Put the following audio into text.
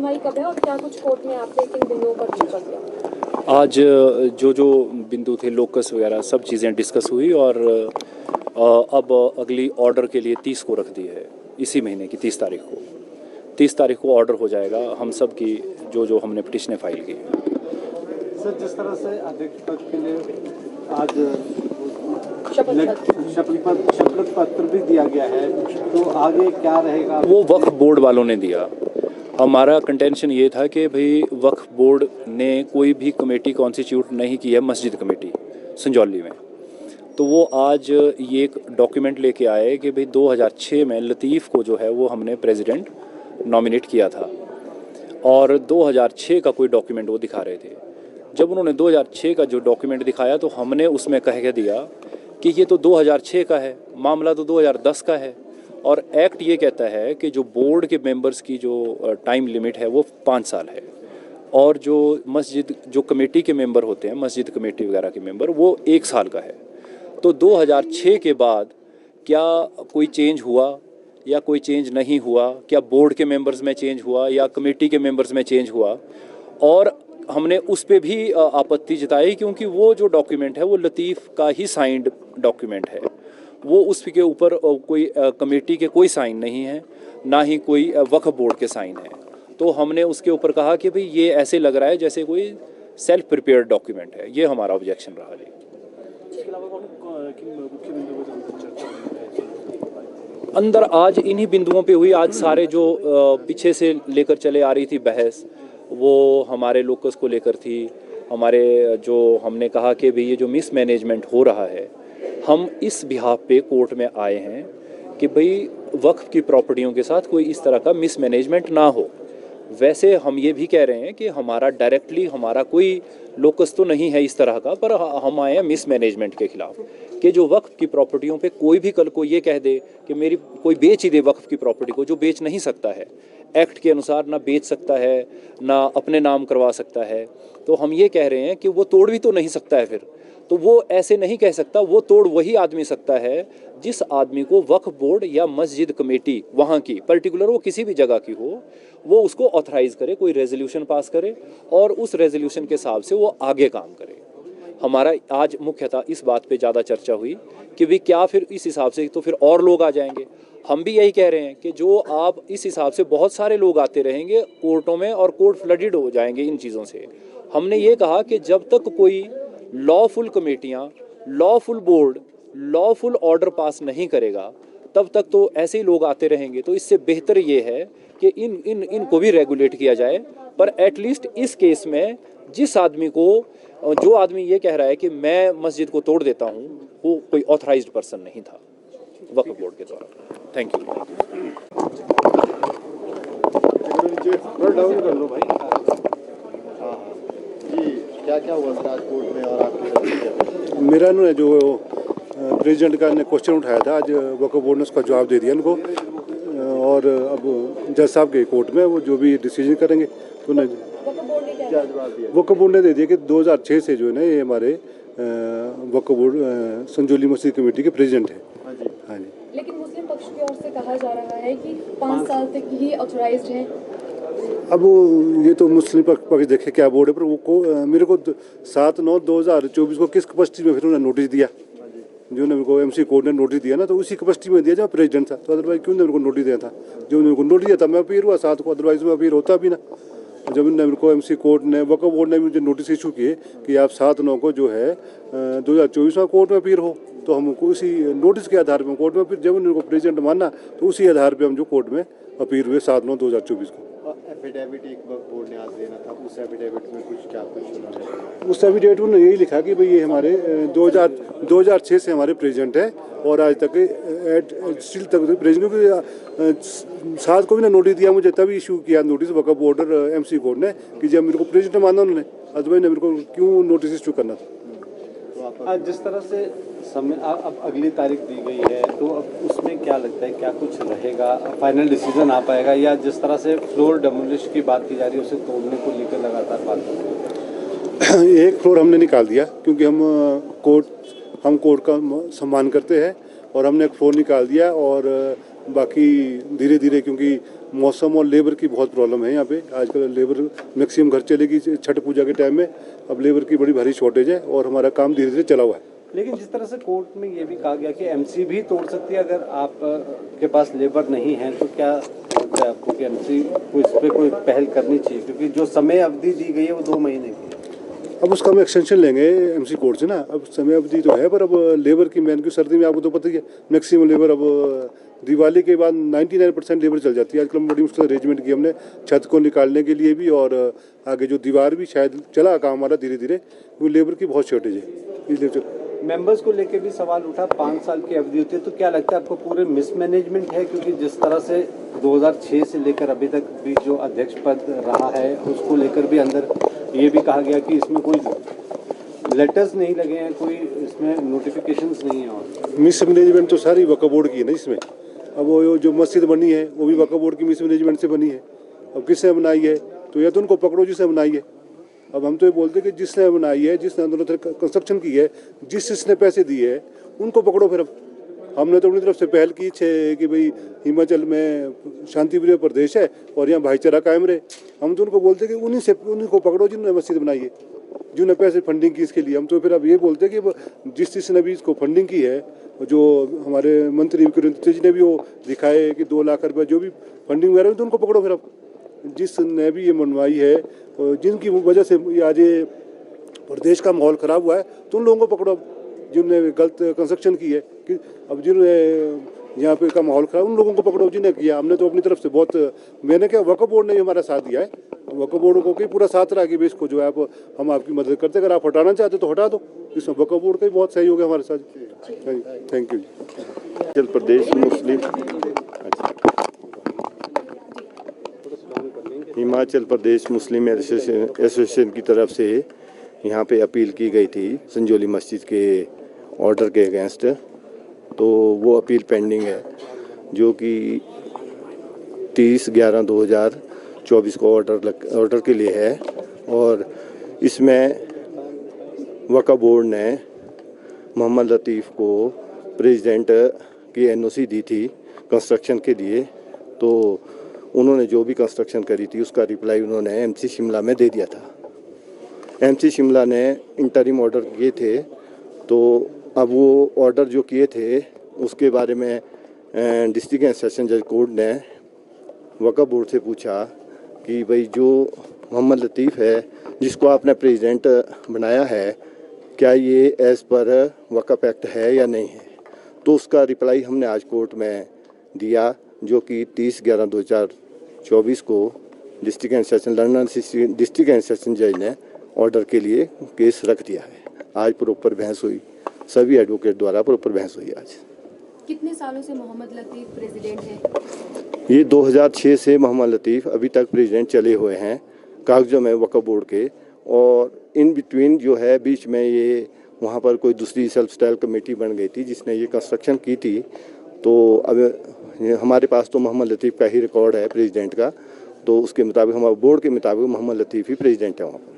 सुनवाई कब है और क्या कुछ कोर्ट में आपने किन बिंदुओं पर चर्चा किया? आज जो बिंदु थे लोकस वगैरह सब चीज़ें डिस्कस हुई और अब अगली ऑर्डर के लिए 30 को रख दी है, इसी महीने की 30 तारीख को। 30 तारीख को ऑर्डर हो जाएगा हम सब की जो हमने पिटिशनें फाइल की हैं। सर, जिस तरह से अध्यक्ष पद के लिए आज शपथ पत्र भी दिया गया है, तो आगे क्या रहेगा? वो वक्फ बोर्ड वालों ने दिया। हमारा कंटेंशन ये था कि भाई वक्फ बोर्ड ने कोई भी कमेटी कॉन्स्टिट्यूट नहीं की है, मस्जिद कमेटी संजौली में। तो वो आज ये एक डॉक्यूमेंट लेके आए कि भाई 2006 में लतीफ़ को जो है वो हमने प्रेसिडेंट नॉमिनेट किया था और 2006 का कोई डॉक्यूमेंट वो दिखा रहे थे। जब उन्होंने 2006 का जो डॉक्यूमेंट दिखाया तो हमने उसमें कह के दिया कि ये तो 2006 का है, मामला तो 2010 का है और एक्ट ये कहता है कि जो बोर्ड के मेंबर्स की जो टाइम लिमिट है वो 5 साल है और जो मस्जिद जो कमेटी के मेंबर होते हैं, मस्जिद कमेटी वगैरह के मेंबर, वो 1 साल का है। तो 2006 के बाद क्या कोई चेंज हुआ या कोई चेंज नहीं हुआ, क्या बोर्ड के मेंबर्स में चेंज हुआ या कमेटी के मेंबर्स में चेंज हुआ, और हमने उस पे भी आपत्ति जताई क्योंकि वो जो डॉक्यूमेंट है वो लतीफ़ का ही साइंड डॉक्यूमेंट है। वो उसके ऊपर कोई कमेटी के कोई साइन नहीं है, ना ही कोई वक्फ बोर्ड के साइन है। तो हमने उसके ऊपर कहा कि भाई ये ऐसे लग रहा है जैसे कोई सेल्फ प्रिपेयर्ड डॉक्यूमेंट है। ये हमारा ऑब्जेक्शन रहा जी। अंदर आज इन्हीं बिंदुओं पे हुई। आज सारे जो पीछे से लेकर चले आ रही थी बहस, वो हमारे लोकस को लेकर थी। हमारे जो हमने कहा कि भाई ये जो मिसमैनेजमेंट हो रहा है, हम इस बिहाफ पे कोर्ट में आए हैं कि भाई वक्फ की प्रॉपर्टियों के साथ कोई इस तरह का मिसमैनेजमेंट ना हो। वैसे हम ये भी कह रहे हैं कि हमारा डायरेक्टली हमारा कोई लोकस तो नहीं है इस तरह का, पर हम आए हैं मिसमैनेजमेंट के खिलाफ कि जो वक्फ की प्रॉपर्टियों पे कोई भी कल को ये कह दे कि मेरी कोई बेच ही दे वक्फ की प्रॉपर्टी को, जो बेच नहीं सकता है, एक्ट के अनुसार ना बेच सकता है ना अपने नाम करवा सकता है। तो हम ये कह रहे हैं कि वो तोड़ भी तो नहीं सकता है। फिर तो वो ऐसे नहीं कह सकता, वो तोड़ वही आदमी सकता है जिस आदमी को वक्फ बोर्ड या मस्जिद कमेटी वहाँ की पर्टिकुलर वो किसी भी जगह की हो, वो उसको ऑथराइज़ करे, कोई रेजोल्यूशन पास करे और उस रेजोल्यूशन के हिसाब से वो आगे काम करे। हमारा आज मुख्यतः इस बात पे ज़्यादा चर्चा हुई कि भी क्या फिर इस हिसाब से तो फिर और लोग आ जाएंगे। हम भी यही कह रहे हैं कि जो आप इस हिसाब से बहुत सारे लोग आते रहेंगे कोर्टों में और कोर्ट फ्लडेड हो जाएंगे इन चीज़ों से। हमने ये कहा कि जब तक कोई लॉफुल कमेटियाँ, lawful board, lawful order pass नहीं करेगा तब तक तो ऐसे ही लोग आते रहेंगे। तो इससे बेहतर ये है कि इनको भी रेगुलेट किया जाए। पर एटलीस्ट इस केस में जिस आदमी को, जो आदमी ये कह रहा है कि मैं मस्जिद को तोड़ देता हूँ, वो कोई ऑथराइज्ड पर्सन नहीं था वक्फ बोर्ड के द्वारा। Thank you. क्या हुआ सर आज कोर्ट में और आपके? मेरा ने जो प्रेसिडेंट का ने क्वेश्चन उठाया था, आज वक्फ बोर्ड ने उसका जवाब दे दिया उनको और अब जज साहब के कोर्ट में वो जो भी डिसीजन करेंगे तो क्या जवाब दिया? वक्फ बोर्ड ने दे दिया कि 2006 से जो है ना ये हमारे वक्फ बोर्ड संजौली मस्जिद कमेटी के प्रेसिडेंट है। हाँ जी। लेकिन मुस्लिम पक्ष की ओर से कहा जा रहा है कि 5 साल तक ही ऑथराइज्ड है। अब ये तो मुस्लिम पक्ष देखे क्या बोर्ड है, पर वो मेरे को 7/9/2024 को किस कैपेसिटी में फिर उन्होंने नोटिस दिया, जो मेरे को एमसी कोर्ट ने नोटिस दिया ना, तो उसी कैपेसिटी में दिया जब प्रेसिडेंट था। तो अदरवाइज क्यों मेरे को नोटिस दिया था? जो मेरे को नोटिस दिया था मैं अपील हुआ 7 को, अदरवाइज मैं अपील होता भी ना। जब मेरे को एमसी कोर्ट ने, वक्फ बोर्ड ने मुझे नोटिस इशू किए कि आप 7/9 को जो है 2024 में कोर्ट में अपील हो, तो हमको उसी नोटिस के आधार पर कोर्ट में अपील, जब उनको प्रेसिडेंट माना तो उसी आधार पर हम जो कोर्ट में अपील हुए 7/9/2024 को। एफिडेविट एक वक्त बोर्ड ने आज देना था, उस एफिडेविट में कुछ उस एफिडेविट में यही लिखा कि भाई ये हमारे 2006 से हमारे प्रेसिडेंट है और आज तक स्टिल तक प्रेसिडेंट, क्योंकि 7 को भी ना नोटिस दिया मुझे, तभी इशू किया नोटिस वक्फ बोर्ड और एमसी कोर्ट ने कि जब मेरे को प्रेसिडेंट माना उन्होंने, अदरवाइज मेरे को क्यों नोटिस इशू करना था। आज जिस तरह से समय अब अगली तारीख दी गई है, तो अब उसमें क्या लगता है, क्या कुछ रहेगा, फाइनल डिसीजन आ पाएगा, या जिस तरह से फ्लोर डेमोलिश की बात की जा रही है उसे तोड़ने को लेकर लगातार बात कर रहे हैं? एक फ्लोर हमने निकाल दिया क्योंकि हम कोर्ट का सम्मान करते हैं और हमने एक फ्लोर निकाल दिया और बाकी धीरे धीरे, क्योंकि मौसम और लेबर की बहुत प्रॉब्लम है यहाँ पे। आजकल लेबर मैक्सिमम घर चलेगी छठ पूजा के टाइम में, अब लेबर की बड़ी भारी शॉर्टेज है और हमारा काम धीरे धीरे चला हुआ है। लेकिन जिस तरह से कोर्ट में ये भी कहा गया कि एमसी भी तोड़ सकती है अगर आप के पास लेबर नहीं है, तो क्या लगता है आपको कि एमसी को इस पर कोई पहल करनी चाहिए, क्योंकि जो समय अवधि दी गई है वो 2 महीने की है। अब उसका हम एक्सटेंशन लेंगे एमसी कोर्ट से ना। अब समय अवधि तो है, पर अब लेबर की मैन की सर्दी में आपको तो पता ही है, मैक्सिमम लेबर अब दिवाली के बाद 99% लेबर चल जाती है। आजकल हम बड़ी मुश्किल अरेंजमेंट की हमने छत को निकालने के लिए भी, और आगे जो दीवार भी शायद चला काम हमारा धीरे धीरे, वो लेबर की बहुत शॉर्टेज है। इसलिए मेंबर्स को लेकर भी सवाल उठा, 5 साल की अवधि होती है, तो क्या लगता है आपको पूरे मिसमैनेजमेंट है? क्योंकि जिस तरह से 2006 से लेकर अभी तक भी जो अध्यक्ष पद रहा है, उसको लेकर भी अंदर ये भी कहा गया कि इसमें कोई लेटर्स नहीं लगे हैं, कोई इसमें नोटिफिकेशंस नहीं है। और मिसमैनेजमेंट तो सारी वक्फ बोर्ड की है ना इसमें। अब वो जो मस्जिद बनी है वो भी वक्फ बोर्ड की मिसमैनेजमेंट से बनी है। अब किसने बनाई है, तो या तो उनको पकड़ो जिसने बनाई है। अब हम तो ये बोलते हैं कि जिसने बनाई है, जिसने दोनों तरफ कंस्ट्रक्शन की है, जिसने पैसे दिए हैं, उनको पकड़ो। फिर अब हमने तो अपनी तरफ से पहल की है कि भाई हिमाचल में शांतिप्रिय प्रदेश है और यहाँ भाईचारा कायम रहे। हम तो उनको बोलते हैं कि उन्हीं को पकड़ो जिन्होंने मस्जिद बनाई है, जिन्होंने पैसे फंडिंग की इसके लिए। हम तो फिर अब ये बोलते हैं कि जिसने भी इसको फंडिंग की है, जो हमारे मंत्री जी ने भी वो दिखाए कि 2 लाख रुपये जो भी फंडिंग वगैरह, तो उनको पकड़ो। फिर अब जिसने भी ये मनवाई है और जिनकी वजह से ये आज ये प्रदेश का माहौल ख़राब हुआ है, तो उन लोगों को पकड़ो जिन्होंने गलत कंस्ट्रक्शन की है। कि अब जिन्होंने यहाँ पे का माहौल ख़राब, उन लोगों को पकड़ो जिन्हें किया। हमने तो अपनी तरफ से बहुत, मैंने क्या, वक्फ बोर्ड ने भी हमारा साथ दिया है। वक्फ बोर्ड को भी पूरा साथ रहा कि भाई इसको जो है आप, हम आपकी मदद करते, अगर आप हटाना चाहते तो हटा दो। इसमें वक्फ बोर्ड का भी बहुत सहयोग है हमारे साथ। Thank you. Himachal Pradesh Muslim Himachal Pradesh Muslim association की तरफ से यहाँ पे अपील की गई थी संजौली मस्जिद के ऑर्डर के अगेंस्ट। तो वो अपील पेंडिंग है, जो कि 30/11/2024 को ऑर्डर के लिए है। और इसमें वक्फ बोर्ड ने मोहम्मद लतीफ़ को प्रेसिडेंट की एनओसी दी थी कंस्ट्रक्शन के लिए। तो उन्होंने जो भी कंस्ट्रक्शन करी थी उसका रिप्लाई उन्होंने एमसी शिमला में दे दिया था। एमसी शिमला ने इंटरिम ऑर्डर किए थे, तो अब वो ऑर्डर जो किए थे उसके बारे में डिस्ट्रिक्ट एंड सेशन जज कोर्ट ने वक्फ बोर्ड से पूछा कि भाई जो मोहम्मद लतीफ़ है, जिसको आपने प्रेसिडेंट बनाया है, क्या ये एज़ पर वक्फ एक्ट है या नहीं है। तो उसका रिप्लाई हमने आज कोर्ट में दिया, जो कि 30/11/2024 को district and session London district and session जज ने ऑर्डर के लिए केस रख दिया है। आज प्रॉपर बहस हुई, सभी एडवोकेट द्वारा प्रॉपर बहस हुई। आज कितने सालों से मोहम्मद लतीफ़ प्रेसिडेंट है? ये 2006 से मोहम्मद लतीफ़ अभी तक प्रेसिडेंट चले हुए हैं कागजों में वक्फ बोर्ड के। और इन बिटवीन जो है बीच में ये वहाँ पर कोई दूसरी सेल्फ स्टाइल कमेटी बन गई थी जिसने ये कंस्ट्रक्शन की थी। तो अब हमारे पास तो मोहम्मद लतीफ़ का ही रिकॉर्ड है प्रेसिडेंट का, तो उसके मुताबिक हमारे बोर्ड के मुताबिक मोहम्मद लतीफ़ ही प्रेसिडेंट है वहाँ पर।